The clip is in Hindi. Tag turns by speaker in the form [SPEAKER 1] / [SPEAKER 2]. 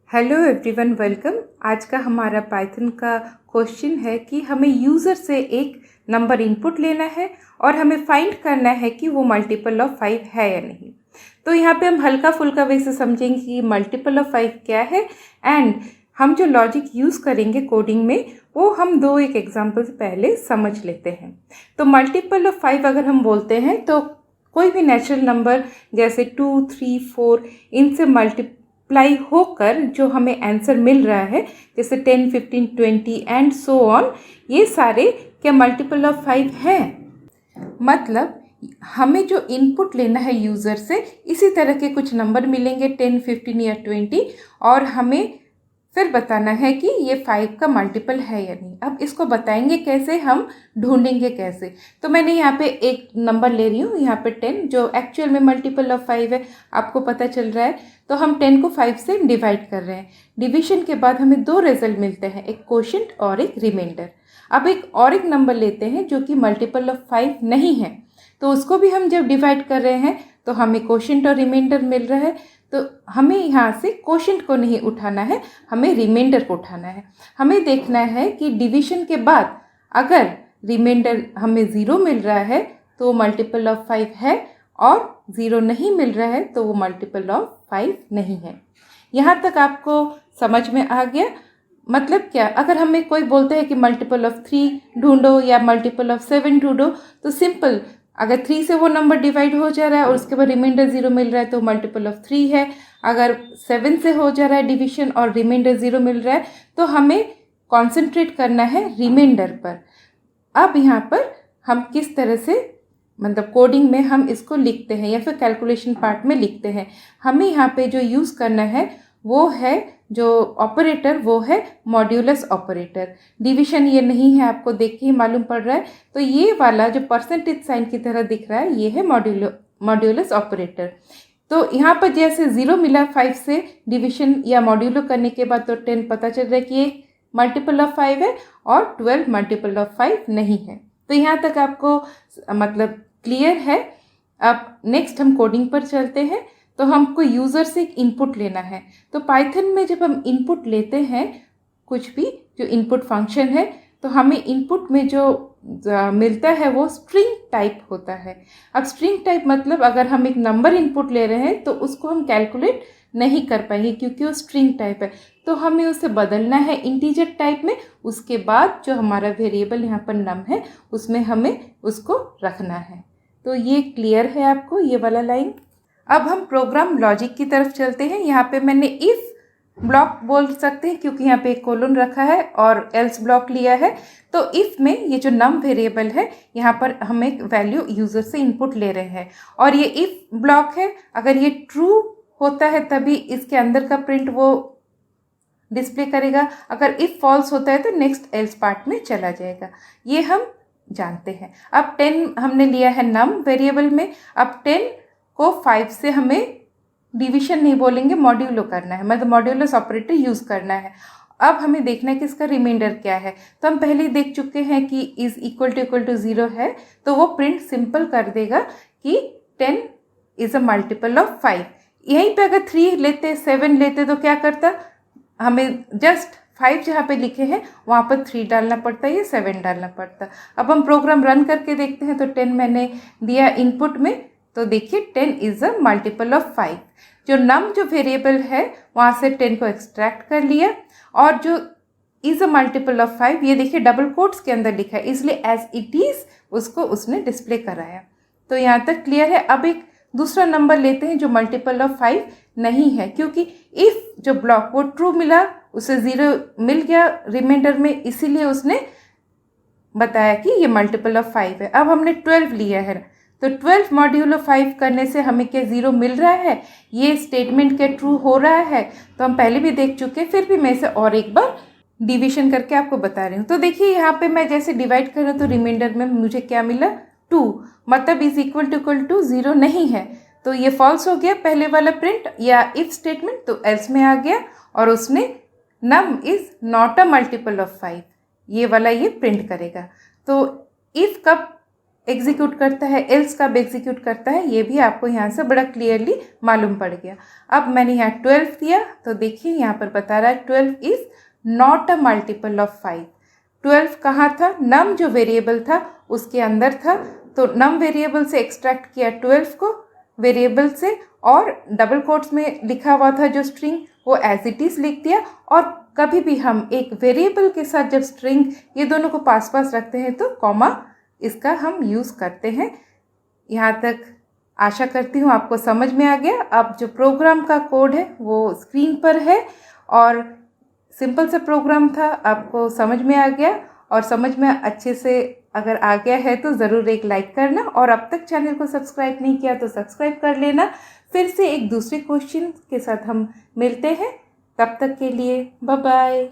[SPEAKER 1] Hello everyone, welcome. आज का हमारा पाइथन का क्वेश्चन है कि हमें यूज़र से एक नंबर इनपुट लेना है और हमें फाइंड करना है कि वो मल्टीपल ऑफ 5 है या नहीं। तो यहाँ पे हम हल्का फुल्का वैसे समझेंगे कि मल्टीपल ऑफ 5 क्या है एंड हम जो लॉजिक यूज़ करेंगे कोडिंग में वो हम एक एग्जाम्पल से पहले समझ लेते हैं। तो मल्टीपल ऑफ 5 अगर हम बोलते हैं तो कोई भी नेचुरल नंबर जैसे 2, 3, 4 इनसे मल्टीप्लाई होकर जो हमें आंसर मिल रहा है जैसे 10, 15, 20 एंड सो ऑन, ये सारे क्या मल्टीपल ऑफ 5 हैं। मतलब हमें जो इनपुट लेना है यूज़र से इसी तरह के कुछ नंबर मिलेंगे 10, 15 या 20 और हमें फिर बताना है कि ये 5 का मल्टीपल है या नहीं। अब इसको बताएंगे कैसे, हम ढूंढेंगे कैसे। तो मैंने यहाँ पे एक नंबर ले रही हूँ, यहाँ पे 10 जो एक्चुअल में मल्टीपल ऑफ 5 है, आपको पता चल रहा है। तो हम 10 को 5 से डिवाइड कर रहे हैं। डिवीजन के बाद हमें 2 रिजल्ट मिलते हैं, एक क्वोशिएंट और एक रिमाइंडर। अब एक नंबर लेते हैं जो कि मल्टीपल ऑफ 5 नहीं है, तो उसको भी हम जब डिवाइड कर रहे हैं तो हमें क्वोशिएंट और रिमाइंडर मिल रहा है। तो हमें यहाँ से क्वोशिएंट को नहीं उठाना है, हमें रिमाइंडर को उठाना है। हमें देखना है कि डिवीजन के बाद अगर रिमाइंडर हमें 0 मिल रहा है तो वो मल्टीपल ऑफ 5 है और 0 नहीं मिल रहा है तो वो मल्टीपल ऑफ 5 नहीं है। यहाँ तक आपको समझ में आ गया? मतलब क्या, अगर हमें कोई बोलते हैं कि मल्टीपल ऑफ 3 ढूंढो या मल्टीपल ऑफ 7 ढूंढो, तो सिंपल, अगर 3 से वो नंबर डिवाइड हो जा रहा है और उसके बाद रिमाइंडर 0 मिल रहा है तो मल्टीपल ऑफ 3 है। अगर 7 से हो जा रहा है डिवीजन और रिमाइंडर 0 मिल रहा है तो हमें कॉन्सेंट्रेट करना है रिमाइंडर पर। अब यहाँ पर हम किस तरह से, मतलब कोडिंग में हम इसको लिखते हैं या फिर कैलकुलेशन पार्ट में लिखते हैं, हमें यहाँ पे जो यूज़ करना है वो है जो ऑपरेटर, वो है मॉड्यूलस ऑपरेटर। डिवीजन ये नहीं है, आपको देख के ही मालूम पड़ रहा है। तो ये वाला जो परसेंटेज साइन की तरह दिख रहा है ये है मॉड्यूलस ऑपरेटर। तो यहाँ पर जैसे 0 मिला 5 से डिवीजन या मॉड्यूलो करने के बाद, तो 10 पता चल रहा है कि ये मल्टीपल ऑफ 5 है और 12 मल्टीपल ऑफ 5 नहीं है। तो यहाँ तक आपको मतलब क्लियर है। अब नेक्स्ट हम कोडिंग पर चलते हैं। तो हमको यूज़र से एक इनपुट लेना है। तो पाइथन में जब हम इनपुट लेते हैं, कुछ भी जो इनपुट फंक्शन है, तो हमें इनपुट में जो मिलता है वो स्ट्रिंग टाइप होता है। अब स्ट्रिंग टाइप मतलब अगर हम एक नंबर इनपुट ले रहे हैं तो उसको हम कैलकुलेट नहीं कर पाएंगे क्योंकि वो स्ट्रिंग टाइप है। तो हमें उसे बदलना है इंटीजर टाइप में। उसके बाद जो हमारा वेरिएबल यहाँ पर नम है उसमें हमें उसको रखना है। तो ये क्लियर है आपको, ये वाला लाइन। अब हम प्रोग्राम लॉजिक की तरफ चलते हैं। यहाँ पे मैंने इफ़ ब्लॉक बोल सकते हैं क्योंकि यहाँ पे एक कोलन रखा है और एल्स ब्लॉक लिया है। तो इफ़ में ये जो नम वेरिएबल है, यहाँ पर हम एक वैल्यू यूज़र से इनपुट ले रहे हैं और ये इफ़ ब्लॉक है। अगर ये ट्रू होता है तभी इसके अंदर का प्रिंट वो डिस्प्ले करेगा, अगर इफ़ फॉल्स होता है तो नेक्स्ट एल्स पार्ट में चला जाएगा। ये हम जानते हैं। अब 10 हमने लिया है नम वेरिएबल में। अब 10 को 5 से हमें डिवीजन नहीं बोलेंगे, मॉड्यूलो करना है, मतलब मॉड्यूलस ऑपरेटर यूज़ करना है। अब हमें देखना है कि इसका रिमाइंडर क्या है। तो हम पहले ही देख चुके हैं कि इज इक्वल टू 0 है, तो वो प्रिंट सिंपल कर देगा कि 10 इज़ अ मल्टीपल ऑफ 5। यहीं पे अगर 3 लेते, 7 लेते तो क्या करता, हमें जस्ट 5 जहाँ पे लिखे हैं वहाँ पर 3 डालना पड़ता है या 7 डालना पड़ता। अब हम प्रोग्राम रन करके देखते हैं। तो 10 मैंने दिया इनपुट में, तो देखिए 10 इज़ अ मल्टीपल ऑफ 5। जो नम जो वेरिएबल है वहाँ से 10 को एक्सट्रैक्ट कर लिया और जो इज़ अ मल्टीपल ऑफ 5 ये देखिए डबल कोट्स के अंदर लिखा है, इसलिए एज इट इज़ उसको उसने डिस्प्ले कराया। तो यहाँ तक क्लियर है। अब एक दूसरा नंबर लेते हैं जो मल्टीपल ऑफ 5 नहीं है, क्योंकि इफ़ जो ब्लॉक वो ट्रू मिला, उसे 0 मिल गया रिमाइंडर में, इसीलिए उसने बताया कि ये मल्टीपल ऑफ 5 है। अब हमने 12 लिया है, तो 12 मॉड्यूलो 5 करने से हमें क्या 0 मिल रहा है, ये स्टेटमेंट क्या ट्रू हो रहा है। तो हम पहले भी देख चुके हैं, फिर भी मैं इसे और एक बार डिवीजन करके आपको बता रही हूँ। तो देखिए यहाँ पे मैं जैसे डिवाइड कर रही हूँ तो रिमाइंडर में मुझे क्या मिला 2, मतलब इज इक्वल टू 0 नहीं है, तो ये फॉल्स हो गया पहले वाला प्रिंट या इफ स्टेटमेंट, तो एल्स में आ गया और उसने num is not a multiple of 5 ये वाला ये प्रिंट करेगा। तो इफ कब एग्जीक्यूट करता है, एल्स कब एग्जीक्यूट करता है, ये भी आपको यहाँ से बड़ा क्लियरली मालूम पड़ गया। अब मैंने यहाँ 12 दिया तो देखिए यहाँ पर बता रहा है 12 is not a multiple of 5। 12 कहाँ था, नम जो वेरिएबल था उसके अंदर था, तो नम वेरिएबल से एक्सट्रैक्ट किया 12 को वेरिएबल से, और डबल कोट्स में लिखा हुआ था जो स्ट्रिंग वो एज इट इज़ लिख दिया। और कभी भी हम एक वेरिएबल के साथ जब स्ट्रिंग ये दोनों को पास पास रखते हैं तो कॉमा इसका हम यूज़ करते हैं। यहाँ तक आशा करती हूँ आपको समझ में आ गया। अब जो प्रोग्राम का कोड है वो स्क्रीन पर है, और सिंपल सा प्रोग्राम था, आपको समझ में आ गया। और समझ में अच्छे से अगर आ गया है तो ज़रूर एक लाइक करना, और अब तक चैनल को सब्सक्राइब नहीं किया तो सब्सक्राइब कर लेना। फिर से एक दूसरे क्वेश्चन के साथ हम मिलते हैं, तब तक के लिए बाय बाय।